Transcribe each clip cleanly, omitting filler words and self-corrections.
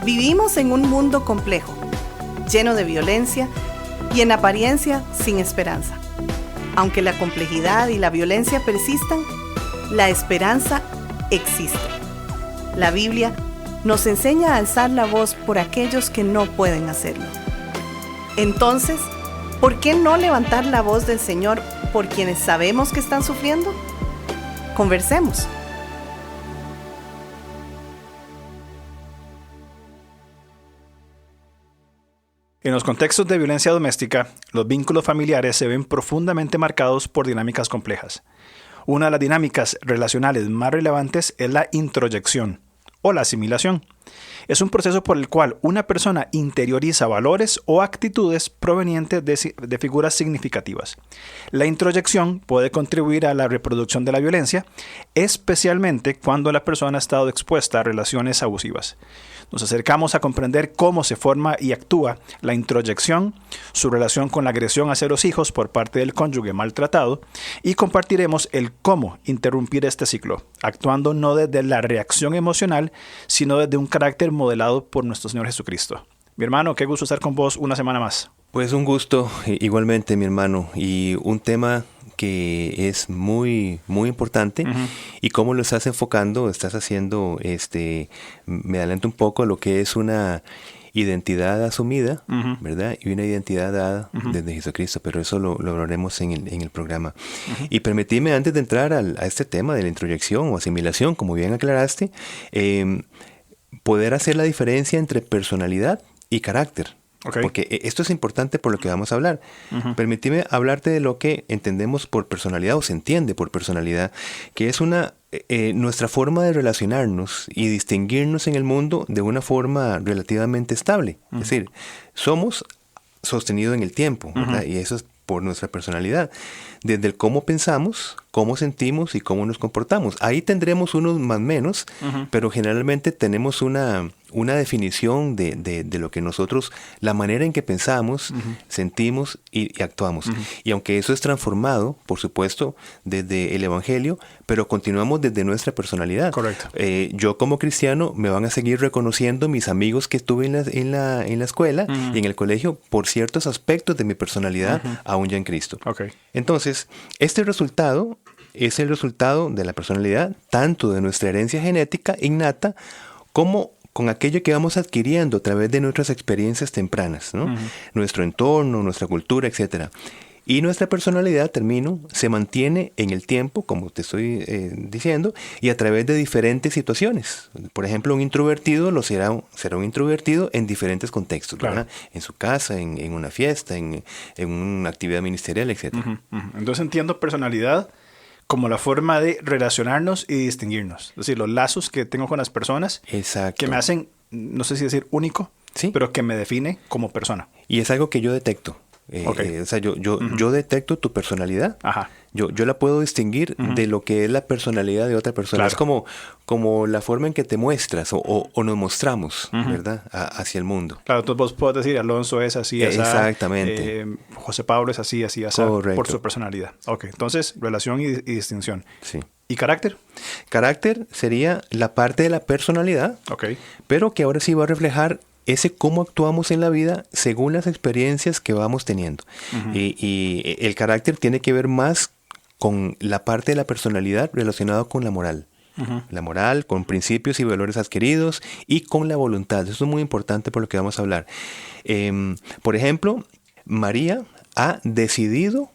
Vivimos en un mundo complejo, lleno de violencia y en apariencia sin esperanza. Aunque la complejidad y la violencia persistan, la esperanza existe. La Biblia nos enseña a alzar la voz por aquellos que no pueden hacerlo. Entonces, ¿por qué no levantar la voz del Señor por quienes sabemos que están sufriendo? Conversemos. En los contextos de violencia doméstica, los vínculos familiares se ven profundamente marcados por dinámicas complejas. Una de las dinámicas relacionales más relevantes es la introyección o la asimilación. Es un proceso por el cual una persona interioriza valores o actitudes provenientes de figuras significativas. La introyección puede contribuir a la reproducción de la violencia, especialmente cuando la persona ha estado expuesta a relaciones abusivas. Nos acercamos a comprender cómo se forma y actúa la introyección, su relación con la agresión hacia los hijos por parte del cónyuge maltratado, y compartiremos el cómo interrumpir este ciclo, actuando no desde la reacción emocional, sino desde un carácter modelado por nuestro Señor Jesucristo. Mi hermano, qué gusto estar con vos una semana más. Pues un gusto, igualmente, mi hermano, y un tema que es muy, muy importante. Y cómo lo estás enfocando, estás haciendo, me adelanto un poco a lo que es una identidad asumida, ¿verdad? Y una identidad dada desde Jesucristo, pero eso lo hablaremos en el programa. Y permitidme, antes de entrar a este tema de la introyección o asimilación, como bien aclaraste, poder hacer la diferencia entre personalidad y carácter. Okay. Porque esto es importante por lo que vamos a hablar. Permíteme hablarte de lo que entendemos por personalidad o se entiende por personalidad, que es nuestra forma de relacionarnos y distinguirnos en el mundo de una forma relativamente estable. Es decir, somos sostenidos en el tiempo, ¿verdad? Y eso es por nuestra personalidad. Desde el cómo pensamos, cómo sentimos y cómo nos comportamos. Ahí tendremos unos más menos, pero generalmente tenemos una definición de lo que nosotros, la manera en que pensamos, sentimos y actuamos. Y aunque eso es transformado, por supuesto, desde el Evangelio, pero continuamos desde nuestra personalidad. Correcto. Yo como cristiano me van a seguir reconociendo mis amigos que estuve en la escuela y en el colegio por ciertos aspectos de mi personalidad, aún ya en Cristo. Okay. Entonces, este resultado es el resultado de la personalidad, tanto de nuestra herencia genética innata, como con aquello que vamos adquiriendo a través de nuestras experiencias tempranas, ¿no? Nuestro entorno, nuestra cultura, etc. Y nuestra personalidad, se mantiene en el tiempo, como te estoy diciendo, y a través de diferentes situaciones. Por ejemplo, un introvertido será un introvertido en diferentes contextos, claro. ¿verdad? En su casa, en una fiesta, en una actividad ministerial, etc. Entonces entiendo personalidad como la forma de relacionarnos y distinguirnos. Es decir, los lazos que tengo con las personas. Exacto. Que me hacen, no sé si decir único, ¿sí? Pero que me define como persona. Y es algo que yo detecto. Okay. O sea, yo detecto tu personalidad. Ajá. Yo la puedo distinguir de lo que es la personalidad de otra persona. Claro. Es como la forma en que te muestras o nos mostramos, ¿verdad? Hacia el mundo. Claro, entonces vos puedes decir, Alonso es así, así. Exactamente. José Pablo es así, así, así. Correcto. Por su personalidad. Ok, entonces relación y distinción. Sí. ¿Y carácter? Carácter sería la parte de la personalidad, pero que ahora sí va a reflejar ese cómo actuamos en la vida según las experiencias que vamos teniendo. Y el carácter tiene que ver más con la parte de la personalidad relacionada con la moral. La moral, con principios y valores adquiridos y con la voluntad. Eso es muy importante por lo que vamos a hablar. Por ejemplo, María ha decidido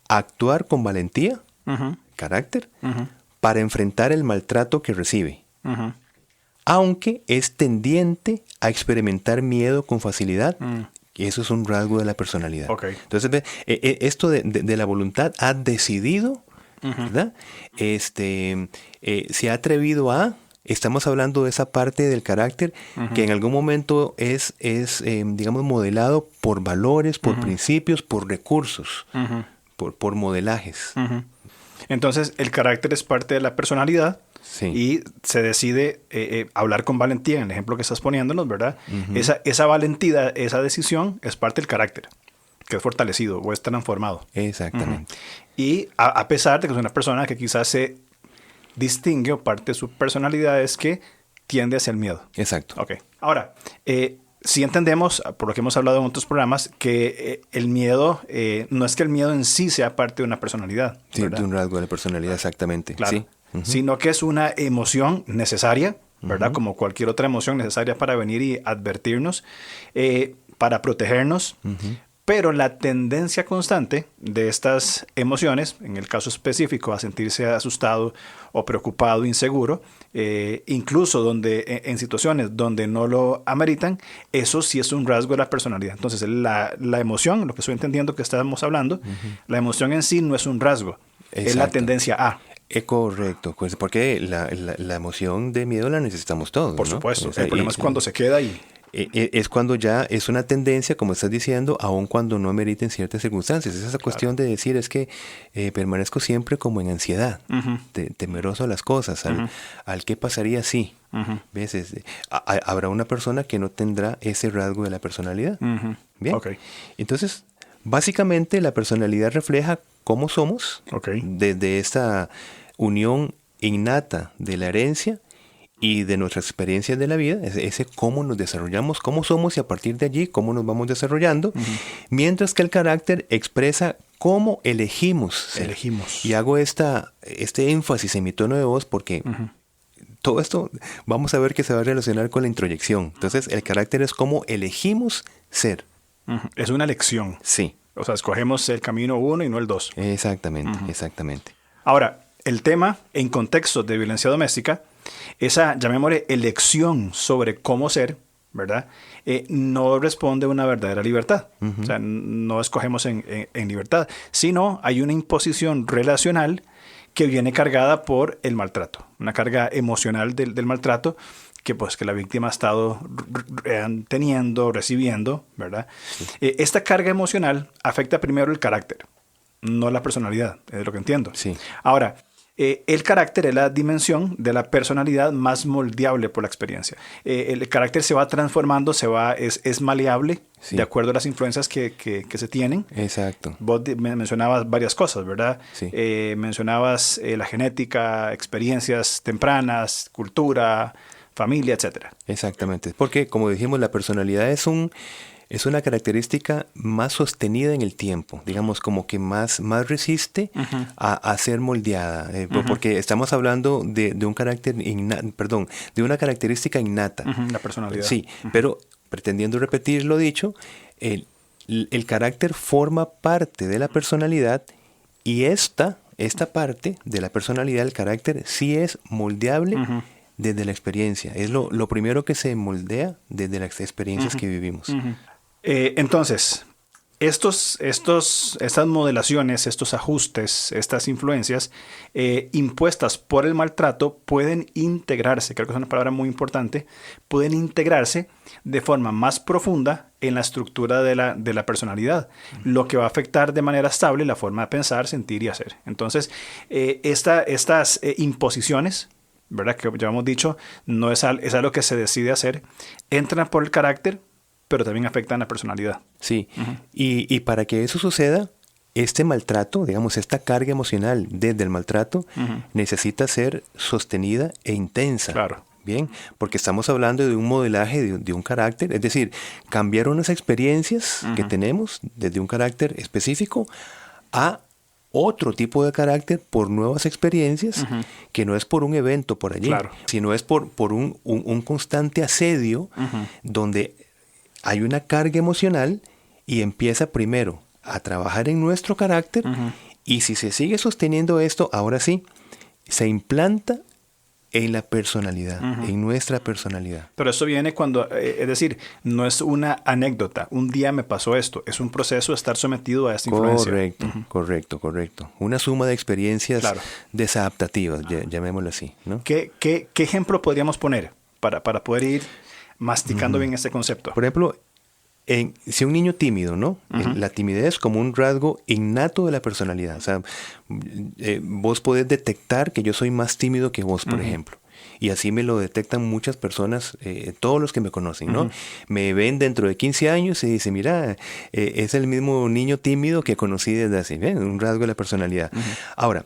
actuar con valentía, carácter, para enfrentar el maltrato que recibe. Aunque es tendiente a experimentar miedo con facilidad, y eso es un rasgo de la personalidad. Okay. Entonces, esto de la voluntad ha decidido, ¿verdad? Se ha atrevido a, estamos hablando de esa parte del carácter que en algún momento es digamos, modelado por valores, por principios, por recursos, por modelajes. Entonces, el carácter es parte de la personalidad. Sí. Y se decide hablar con valentía, en el ejemplo que estás poniéndonos, ¿verdad? Esa valentía, esa decisión es parte del carácter, que es fortalecido o es transformado. Exactamente. Y a pesar de que es una persona que quizás se distingue o parte de su personalidad es que tiende hacia el miedo. Exacto. Ok. Ahora, sí entendemos, por lo que hemos hablado en otros programas, que el miedo, no es que el miedo en sí sea parte de una personalidad. Sí, ¿verdad? de un rasgo de la personalidad, exactamente. Claro. Sí. Sino que es una emoción necesaria, ¿verdad? Como cualquier otra emoción necesaria para venir y advertirnos, para protegernos. Pero la tendencia constante de estas emociones, en el caso específico a sentirse asustado o preocupado, inseguro, incluso en situaciones donde no lo ameritan, eso sí es un rasgo de la personalidad. Entonces la emoción, lo que estoy entendiendo que estábamos hablando, la emoción en sí no es un rasgo, es la tendencia a. Correcto, pues porque la emoción de miedo la necesitamos todos. Por supuesto, o sea, el problema es cuando se queda ahí. Es cuando ya es una tendencia, como estás diciendo, aun cuando no ameriten ciertas circunstancias. Es esa cuestión de decir, es que permanezco siempre como en ansiedad, temeroso a las cosas, al qué pasaría si. ¿Ves? Habrá una persona que no tendrá ese rasgo de la personalidad. Bien. Okay. Entonces, básicamente la personalidad refleja cómo somos, desde esta unión innata de la herencia y de nuestras experiencias de la vida, ese cómo nos desarrollamos, cómo somos y a partir de allí cómo nos vamos desarrollando, mientras que el carácter expresa cómo elegimos ser. Y hago este énfasis en mi tono de voz porque todo esto vamos a ver que se va a relacionar con la introyección. Entonces el carácter es cómo elegimos ser. Es una elección. Sí. O sea, escogemos el camino 1 y no el 2. Exactamente, exactamente. Ahora, el tema en contextos de violencia doméstica, esa, llamémosle, elección sobre cómo ser, ¿verdad? No responde a una verdadera libertad. O sea, no escogemos en libertad, sino hay una imposición relacional que viene cargada por el maltrato, una carga emocional del maltrato que la víctima ha estado teniendo, recibiendo, ¿verdad? Sí. Esta carga emocional afecta primero el carácter, no la personalidad, es lo que entiendo. Sí. Ahora, el carácter es la dimensión de la personalidad más moldeable por la experiencia. El carácter se va transformando, es maleable, sí, de acuerdo a las influencias que se tienen. Exacto. Vos mencionabas varias cosas, ¿verdad? Sí. Mencionabas la genética, experiencias tempranas, cultura, familia, etcétera. Exactamente. Porque, como dijimos, la personalidad es una característica más sostenida en el tiempo, digamos, como que más resiste a ser moldeada, porque estamos hablando de un carácter de una característica innata. La personalidad. Sí, pero pretendiendo repetir lo dicho, el carácter forma parte de la personalidad y esta parte de la personalidad, el carácter, sí es moldeable desde la experiencia. Es lo primero que se moldea desde las experiencias que vivimos. Entonces, estas modelaciones, estos ajustes, estas influencias impuestas por el maltrato pueden integrarse, creo que es una palabra muy importante, pueden integrarse de forma más profunda en la estructura de la personalidad, lo que va a afectar de manera estable la forma de pensar, sentir y hacer. Entonces, estas imposiciones, ¿verdad? Que ya hemos dicho, no es algo que se decide hacer, entran por el carácter, pero también afectan la personalidad. Sí, y para que eso suceda, este maltrato, digamos, esta carga emocional desde el maltrato, necesita ser sostenida e intensa. Claro. Bien, porque estamos hablando de un modelaje de un carácter, es decir, cambiar unas experiencias que tenemos desde un carácter específico a otro tipo de carácter por nuevas experiencias, que no es por un evento por allí, claro, sino es por un constante asedio donde hay una carga emocional y empieza primero a trabajar en nuestro carácter y si se sigue sosteniendo esto, ahora sí, se implanta en la personalidad, en nuestra personalidad. Pero eso viene cuando, es decir, no es una anécdota, un día me pasó esto, es un proceso de estar sometido a esta influencia. Correcto. Una suma de experiencias desadaptativas, llamémoslo así, ¿no? ¿Qué ejemplo podríamos poner para poder ir masticando bien este concepto? Por ejemplo, si un niño tímido, ¿no? La timidez como un rasgo innato de la personalidad. O sea, vos podés detectar que yo soy más tímido que vos, por ejemplo. Y así me lo detectan muchas personas, todos los que me conocen, ¿no? Me ven dentro de 15 años y dicen, mira, es el mismo niño tímido que conocí desde hace, un rasgo de la personalidad. Ahora,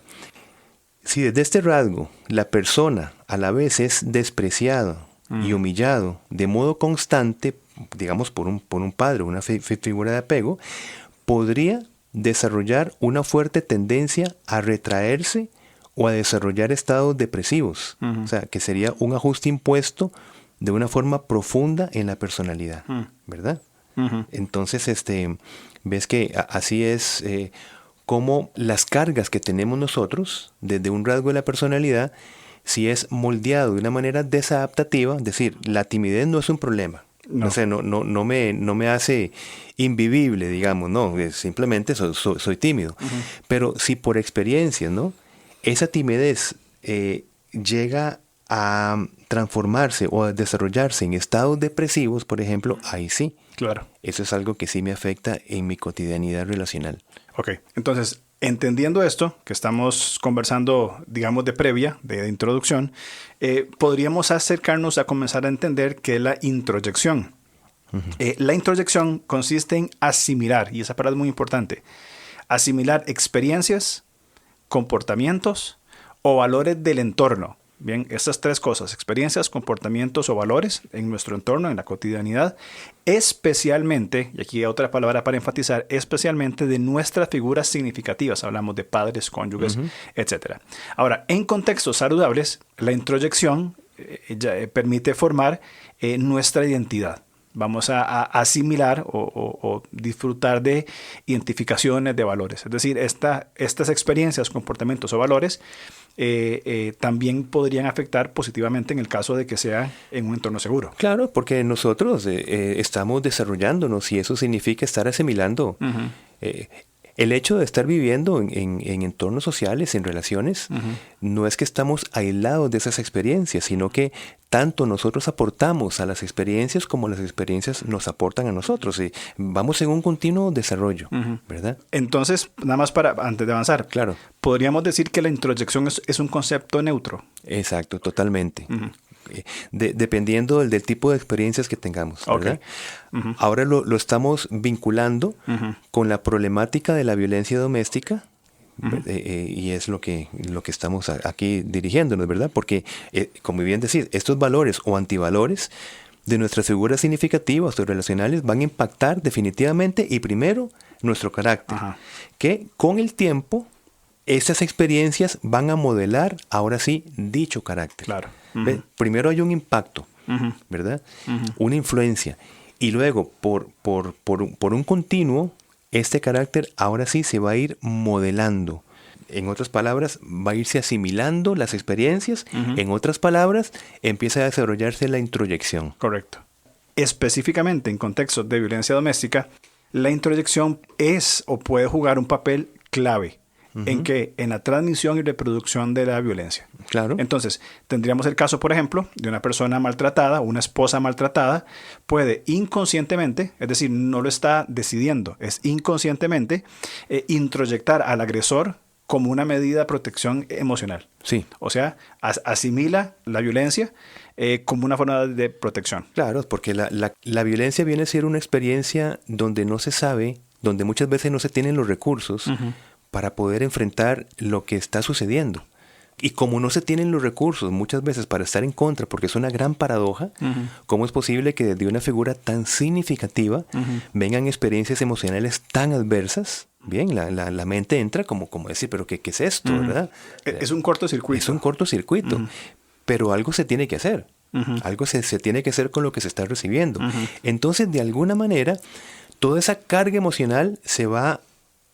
si desde este rasgo la persona a la vez es despreciada y humillado de modo constante, digamos por un padre, una figura de apego, podría desarrollar una fuerte tendencia a retraerse o a desarrollar estados depresivos. O sea, que sería un ajuste impuesto de una forma profunda en la personalidad, ¿verdad? Entonces, ves que así es como las cargas que tenemos nosotros, desde un rasgo de la personalidad, si es moldeado de una manera desadaptativa, es decir, la timidez no es un problema. No. O sea, no me hace invivible, digamos, no, simplemente soy tímido. Pero si por experiencia, ¿no?, esa timidez llega a transformarse o a desarrollarse en estados depresivos, por ejemplo, ahí sí. Claro. Eso es algo que sí me afecta en mi cotidianidad relacional. Ok, entonces, entendiendo esto, que estamos conversando, digamos, de previa, de introducción, podríamos acercarnos a comenzar a entender qué es la introyección. La introyección consiste en asimilar, y esa palabra es muy importante, asimilar experiencias, comportamientos o valores del entorno. Bien, estas tres cosas, experiencias, comportamientos o valores en nuestro entorno, en la cotidianidad, especialmente, y aquí hay otra palabra para enfatizar, especialmente de nuestras figuras significativas, hablamos de padres, cónyuges, etc. Ahora, en contextos saludables, la introyección permite formar nuestra identidad. Vamos a asimilar o disfrutar de identificaciones de valores. Es decir, estas experiencias, comportamientos o valores también podrían afectar positivamente en el caso de que sea en un entorno seguro. Claro, porque nosotros estamos desarrollándonos y eso significa estar asimilando. El hecho de estar viviendo en entornos sociales, en relaciones, no es que estamos aislados de esas experiencias, sino que tanto nosotros aportamos a las experiencias como las experiencias nos aportan a nosotros. Vamos en un continuo desarrollo, ¿verdad? Entonces, nada más antes de avanzar, claro, podríamos decir que la introyección es un concepto neutro. Exacto, totalmente. Dependiendo del tipo de experiencias que tengamos, ¿verdad? Okay. Ahora lo estamos vinculando con la problemática de la violencia doméstica, y es lo que estamos aquí dirigiéndonos, ¿verdad? Porque, como bien decís, estos valores o antivalores de nuestras figuras significativas o relacionales van a impactar definitivamente y primero nuestro carácter, que con el tiempo estas experiencias van a modelar, ahora sí, dicho carácter. Claro. Primero hay un impacto, ¿verdad? Una influencia. Y luego, por un continuo, este carácter ahora sí se va a ir modelando. En otras palabras, va a irse asimilando las experiencias. En otras palabras, empieza a desarrollarse la introyección. Correcto. Específicamente en contextos de violencia doméstica, la introyección es o puede jugar un papel clave. ¿En qué? En la transmisión y reproducción de la violencia. Claro. Entonces, tendríamos el caso, por ejemplo, de una persona maltratada, una esposa maltratada, puede inconscientemente, es decir, no lo está decidiendo, es inconscientemente, introyectar al agresor como una medida de protección emocional. Sí. O sea, asimila la violencia como una forma de protección. Claro, porque la violencia viene a ser una experiencia donde no se sabe, donde muchas veces no se tienen los recursos para poder enfrentar lo que está sucediendo. Y como no se tienen los recursos muchas veces para estar en contra, porque es una gran paradoja, ¿cómo es posible que desde una figura tan significativa vengan experiencias emocionales tan adversas? Bien, la mente entra como decir, ¿pero qué es esto? ¿Verdad? Es un cortocircuito. Es un cortocircuito, pero algo se tiene que hacer. Algo se tiene que hacer con lo que se está recibiendo. Entonces, de alguna manera, toda esa carga emocional se va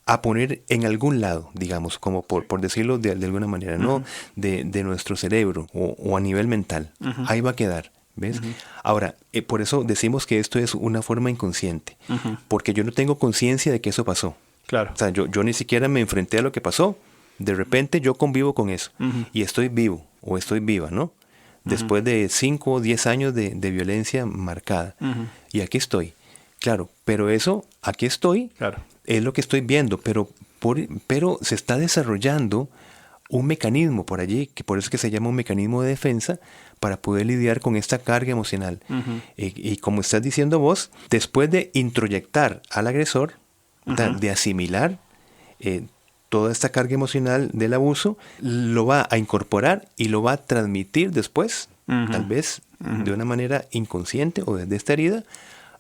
a poner en algún lado, digamos, como por decirlo de alguna manera, ¿no? De nuestro cerebro o a nivel mental. Ahí va a quedar, ¿ves? Ahora, por eso decimos que esto es una forma inconsciente, porque yo no tengo conciencia de que eso pasó. Claro. O sea, yo ni siquiera me enfrenté a lo que pasó. De repente yo convivo con eso y estoy vivo o estoy viva, ¿no? Después de 5 o 10 años de violencia marcada. Y aquí estoy. Claro, pero eso, aquí estoy, es lo que estoy viendo, pero se está desarrollando un mecanismo por allí, que por eso es que se llama un mecanismo de defensa, para poder lidiar con esta carga emocional. Y como estás diciendo vos, después de introyectar al agresor, de asimilar toda esta carga emocional del abuso, lo va a incorporar y lo va a transmitir después tal vez de una manera inconsciente o desde esta herida,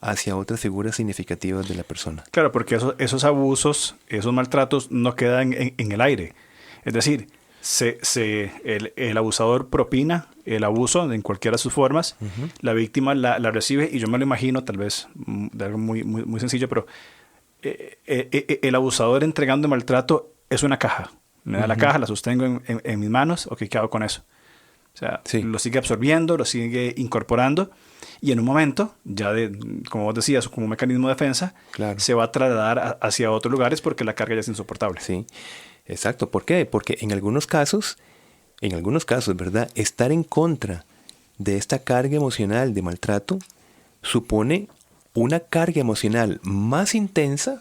hacia otras figuras significativas de la persona. Claro, porque esos abusos, esos maltratos no quedan en el aire. Es decir, el abusador propina el abuso en cualquiera de sus formas, la víctima la recibe, y yo me lo imagino, tal vez de algo muy, muy, muy sencillo, pero el abusador entregando maltrato es una caja. Me da la caja, la sostengo en mis manos, ok, ¿qué hago con eso? O sea, lo sigue absorbiendo, lo sigue incorporando, y en un momento, ya como vos decías, como un mecanismo de defensa, se va a trasladar hacia otros lugares porque la carga ya es insoportable. Sí, exacto. ¿Por qué? Porque en algunos casos, ¿verdad? Estar en contra de esta carga emocional de maltrato supone una carga emocional más intensa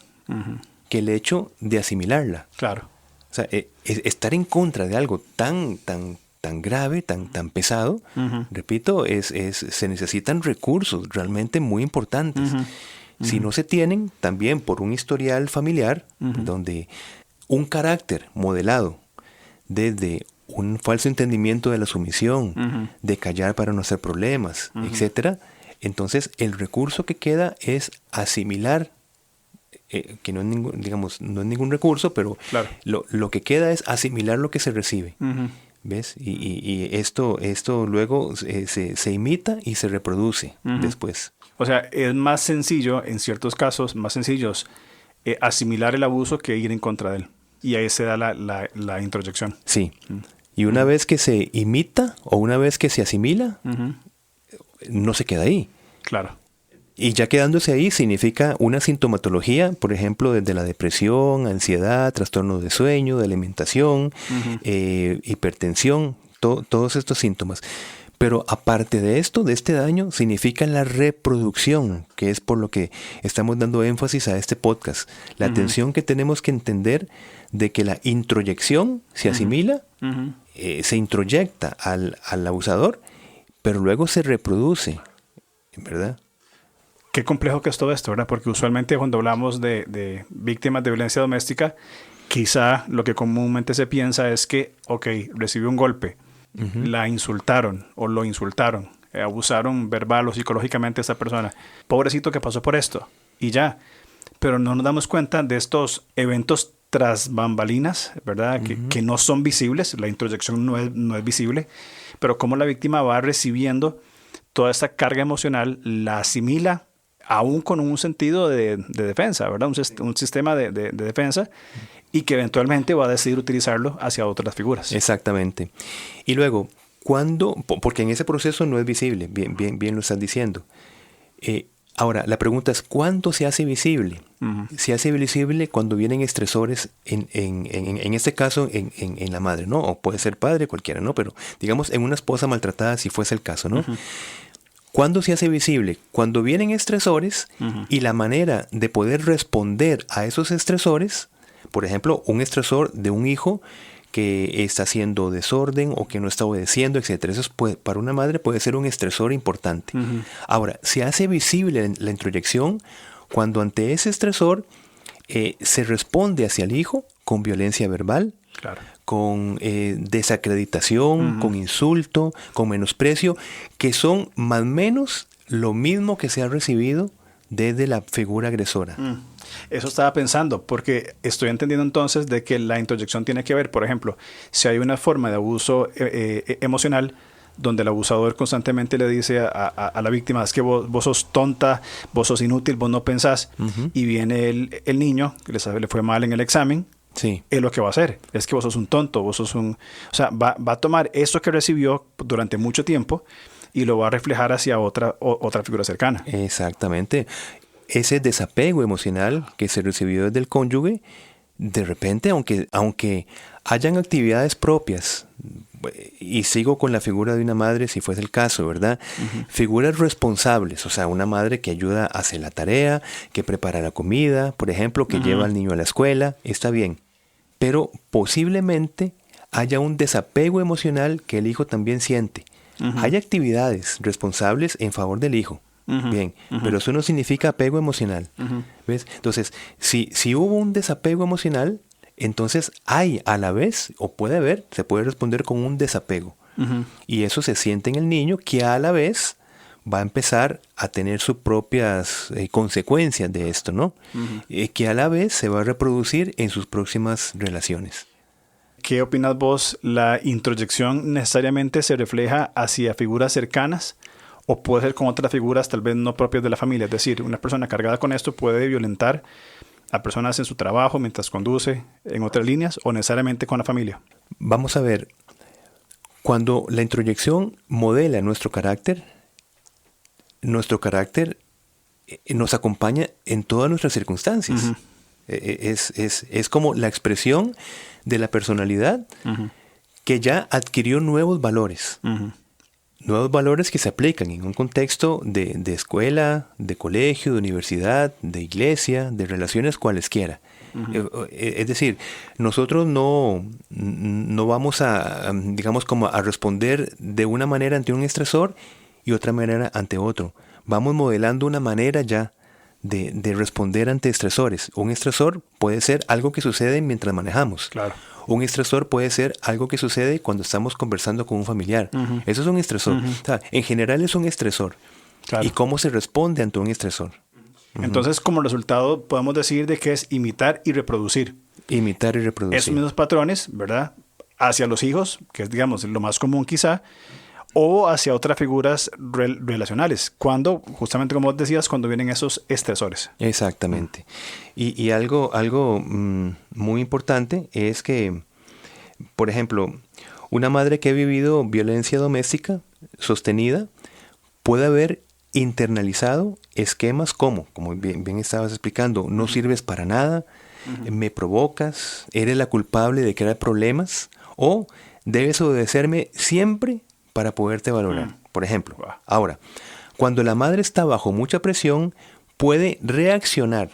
que el hecho de asimilarla. Claro. O sea, estar en contra de algo tan grave, tan pesado, repito, se necesitan recursos realmente muy importantes. Si no se tienen, también por un historial familiar, donde un carácter modelado desde un falso entendimiento de la sumisión, de callar para no hacer problemas, etcétera, entonces el recurso que queda es asimilar, que no es ningún recurso, pero lo que queda es asimilar lo que se recibe. ¿Ves? Y esto luego se imita y se reproduce después. O sea, es más sencillo, en ciertos casos, más sencillos asimilar el abuso que ir en contra de él. Y ahí se da la introyección. Sí. Y una vez que se imita o una vez que se asimila, no se queda ahí. Claro. Y ya quedándose ahí significa una sintomatología, por ejemplo, desde la depresión, ansiedad, trastornos de sueño, de alimentación, hipertensión, todos estos síntomas. Pero aparte de esto, de este daño, significa la reproducción, que es por lo que estamos dando énfasis a este podcast. La atención que tenemos que entender de que la introyección se asimila, se introyecta al abusador, pero luego se reproduce, ¿verdad? Qué complejo que es todo esto, ¿verdad? Porque usualmente cuando hablamos de víctimas de violencia doméstica, quizá lo que comúnmente se piensa es que, ok, recibió un golpe, la insultaron o lo insultaron, abusaron verbal o psicológicamente a esa persona. Pobrecito que pasó por esto, y ya. Pero no nos damos cuenta de estos eventos tras bambalinas, ¿verdad? Que no son visibles, la introyección no es visible, pero cómo la víctima va recibiendo toda esta carga emocional, la asimila, aún con un sentido de defensa, ¿verdad? Un sistema de defensa, y que eventualmente va a decidir utilizarlo hacia otras figuras. Exactamente. Y luego, porque en ese proceso no es visible, bien lo estás diciendo. Ahora, la pregunta es, ¿cuándo se hace visible? Se hace visible cuando vienen estresores, en este caso, en la madre, ¿no? O puede ser padre, cualquiera, ¿no? Pero, digamos, en una esposa maltratada, si fuese el caso, ¿no? ¿Cuándo se hace visible? Cuando vienen estresores y la manera de poder responder a esos estresores, por ejemplo, un estresor de un hijo que está haciendo desorden o que no está obedeciendo, etc. Eso para una madre puede ser un estresor importante. Ahora, se hace visible la introyección cuando ante ese estresor se responde hacia el hijo con violencia verbal, con desacreditación, con insulto, con menosprecio, que son más o menos lo mismo que se ha recibido desde la figura agresora. Eso estaba pensando, porque estoy entendiendo entonces de que la introyección tiene que ver, por ejemplo, si hay una forma de abuso emocional donde el abusador constantemente le dice a la víctima, es que vos sos tonta, vos sos inútil, vos no pensás, y viene el niño, que le fue mal en el examen, es lo que va a hacer, es que vos sos un tonto, vos sos un... O sea, va a tomar eso que recibió durante mucho tiempo y lo va a reflejar hacia otra figura cercana. Exactamente. Ese desapego emocional que se recibió desde el cónyuge, de repente, aunque hayan actividades propias, y sigo con la figura de una madre si fuese el caso, ¿verdad? Figuras responsables, o sea, una madre que ayuda a hacer la tarea, que prepara la comida, por ejemplo, que lleva al niño a la escuela, está bien. Pero posiblemente haya un desapego emocional que el hijo también siente. Hay actividades responsables en favor del hijo. Bien, pero eso no significa apego emocional. ¿Ves? Entonces, si hubo un desapego emocional, entonces hay a la vez, o puede haber, se puede responder con un desapego. Y eso se siente en el niño, que a la vez va a empezar a tener sus propias consecuencias de esto, ¿no? Que a la vez se va a reproducir en sus próximas relaciones. ¿Qué opinas vos? ¿La introyección necesariamente se refleja hacia figuras cercanas o puede ser con otras figuras tal vez no propias de la familia? Es decir, una persona cargada con esto puede violentar a personas en su trabajo, mientras conduce, en otras líneas, o necesariamente con la familia. Vamos a ver, cuando la introyección modela nuestro carácter nos acompaña en todas nuestras circunstancias. Es como la expresión de la personalidad que ya adquirió nuevos valores. Nuevos valores que se aplican en un contexto de escuela, de colegio, de universidad, de iglesia, de relaciones cualesquiera. Es decir, nosotros no vamos a, digamos, como a responder de una manera ante un estresor y otra manera ante otro. Vamos modelando una manera ya de responder ante estresores. Un estresor puede ser algo que sucede mientras manejamos. Claro. Un estresor puede ser algo que sucede cuando estamos conversando con un familiar. Eso es un estresor. O sea, en general es un estresor. Claro. ¿Y cómo se responde ante un estresor? Entonces, como resultado, podemos decir de que es imitar y reproducir. Imitar y reproducir. Esos mismos patrones, ¿verdad? Hacia los hijos, que es, digamos, lo más común quizá, o hacia otras figuras relacionales, cuando, justamente como vos decías, cuando vienen esos estresores. Exactamente. Y algo muy importante es que, por ejemplo, una madre que ha vivido violencia doméstica sostenida puede haber internalizado esquemas como bien estabas explicando, no sirves para nada, me provocas, eres la culpable de crear problemas, o debes obedecerme siempre para poderte valorar. Por ejemplo, ahora, cuando la madre está bajo mucha presión, puede reaccionar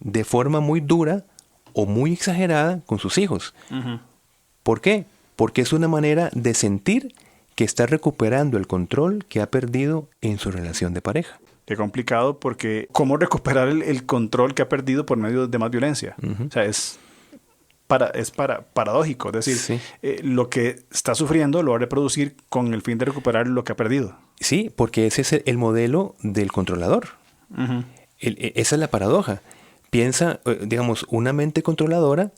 de forma muy dura o muy exagerada con sus hijos. ¿Por qué? Porque es una manera de sentir que está recuperando el control que ha perdido en su relación de pareja. Qué complicado, porque ¿cómo recuperar el control que ha perdido por medio de más violencia? O sea, es paradójico. Es decir, lo que está sufriendo lo va a reproducir con el fin de recuperar lo que ha perdido. Sí, porque ese es el modelo del controlador. Esa es la paradoja. Piensa, digamos, una mente controladora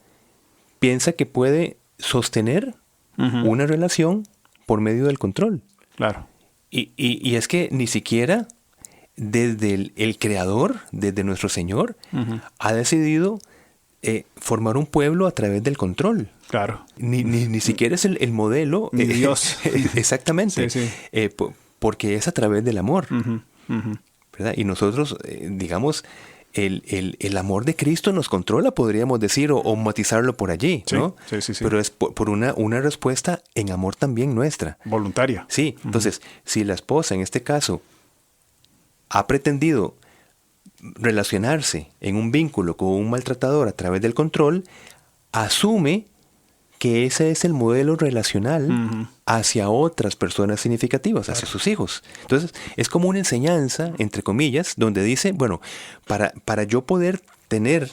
piensa que puede sostener una relación por medio del control. Claro. Y es que ni siquiera desde el Creador, desde nuestro Señor, ha decidido formar un pueblo a través del control. Claro. Ni siquiera es el modelo. Ni Dios. Exactamente. Sí. Porque es a través del amor. ¿Verdad? Y nosotros, digamos, el amor de Cristo nos controla, podríamos decir, o matizarlo por allí, ¿no? Sí. Pero es por una respuesta en amor también nuestra. Voluntaria. Sí. Entonces, si la esposa, en este caso, ha pretendido relacionarse en un vínculo con un maltratador a través del control, asume que ese es el modelo relacional hacia otras personas significativas, hacia sus hijos. Entonces, es como una enseñanza, entre comillas, donde dice, bueno, para yo poder tener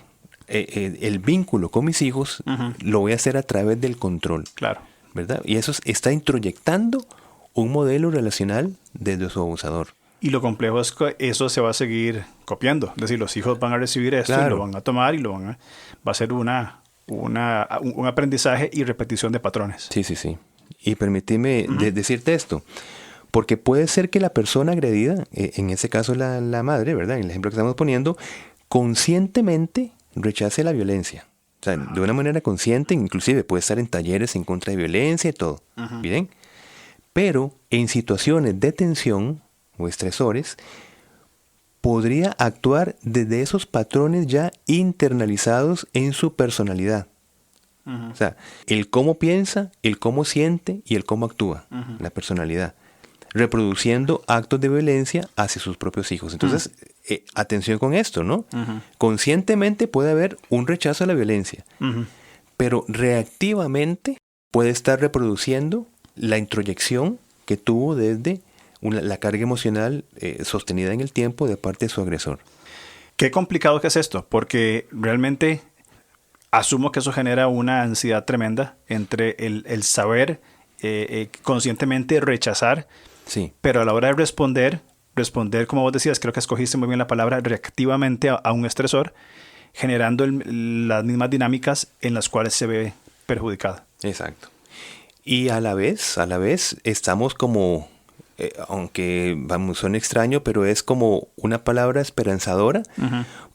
el vínculo con mis hijos, lo voy a hacer a través del control. Claro. ¿Verdad? Y eso está introyectando un modelo relacional desde su abusador. Y lo complejo es que eso se va a seguir copiando. Es decir, los hicos van a recibir esto, claro, y lo van a tomar y va a ser un aprendizaje y repetición de patrones. Sí. Y permíteme decirte esto. Porque puede ser que la persona agredida, en ese caso la madre, ¿verdad? En el ejemplo que estamos poniendo, conscientemente rechace la violencia. O sea, de una manera consciente, inclusive puede estar en talleres en contra de violencia y todo. ¿Bien? Pero en situaciones de tensión o estresores, podría actuar desde esos patrones ya internalizados en su personalidad. O sea, el cómo piensa, el cómo siente y el cómo actúa, la personalidad, reproduciendo actos de violencia hacia sus propios hijos. Entonces, atención con esto, ¿no? Conscientemente puede haber un rechazo a la violencia, pero reactivamente puede estar reproduciendo la introyección que tuvo desde la carga emocional sostenida en el tiempo de parte de su agresor. Qué complicado que es esto, porque realmente asumo que eso genera una ansiedad tremenda entre el saber conscientemente rechazar, sí. Pero a la hora de responder, como vos decías, creo que escogiste muy bien la palabra, reactivamente a un estresor, generando las mismas dinámicas en las cuales se ve perjudicada. Exacto. Y a la vez estamos como, aunque suena extraño, pero es como una palabra esperanzadora,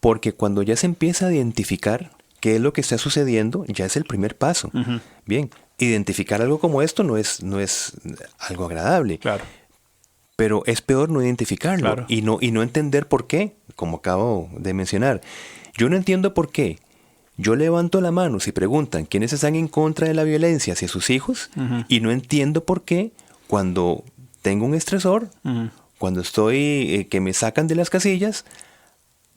porque cuando ya se empieza a identificar qué es lo que está sucediendo, ya es el primer paso. Bien, identificar algo como esto no es algo agradable. Claro. Pero es peor no identificarlo, claro. y no entender por qué, como acabo de mencionar. Yo no entiendo por qué. Yo levanto la mano si preguntan quiénes están en contra de la violencia hacia sus hijos, y no entiendo por qué cuando tengo un estresor, cuando estoy que me sacan de las casillas,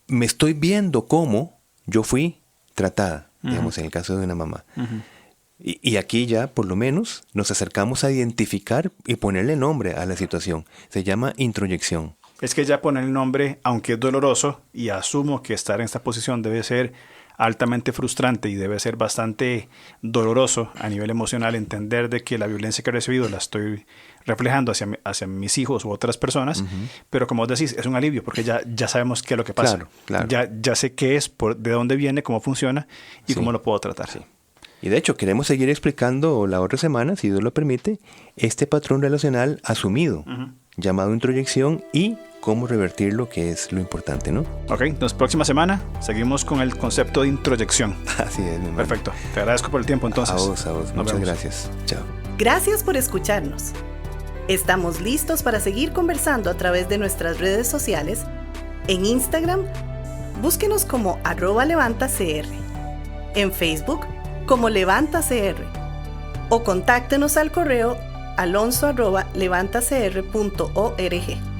me estoy viendo cómo yo fui tratada, digamos, en el caso de una mamá. Y aquí ya, por lo menos, nos acercamos a identificar y ponerle nombre a la situación. Se llama introyección. Es que ya poner el nombre, aunque es doloroso, y asumo que estar en esta posición debe ser altamente frustrante y debe ser bastante doloroso a nivel emocional, entender de que la violencia que he recibido la estoy reflejando hacia mis hijos u otras personas, pero como vos decís, es un alivio porque ya sabemos qué es lo que pasa. Claro. Ya sé qué es, de dónde viene, cómo funciona y cómo lo puedo tratar. Sí. Y de hecho, queremos seguir explicando la otra semana, si Dios lo permite, este patrón relacional asumido, llamado introyección, y cómo revertirlo, que es lo importante, ¿no? Ok, entonces próxima semana seguimos con el concepto de introyección. Así es, mi hermano. Perfecto. Te agradezco por el tiempo entonces. A vos. Muchas gracias. Chao. Gracias por escucharnos. Estamos listos para seguir conversando a través de nuestras redes sociales. En Instagram, búsquenos como @levantacr. En Facebook, como LevantaCR, o contáctenos al correo alonso@levantacr.org.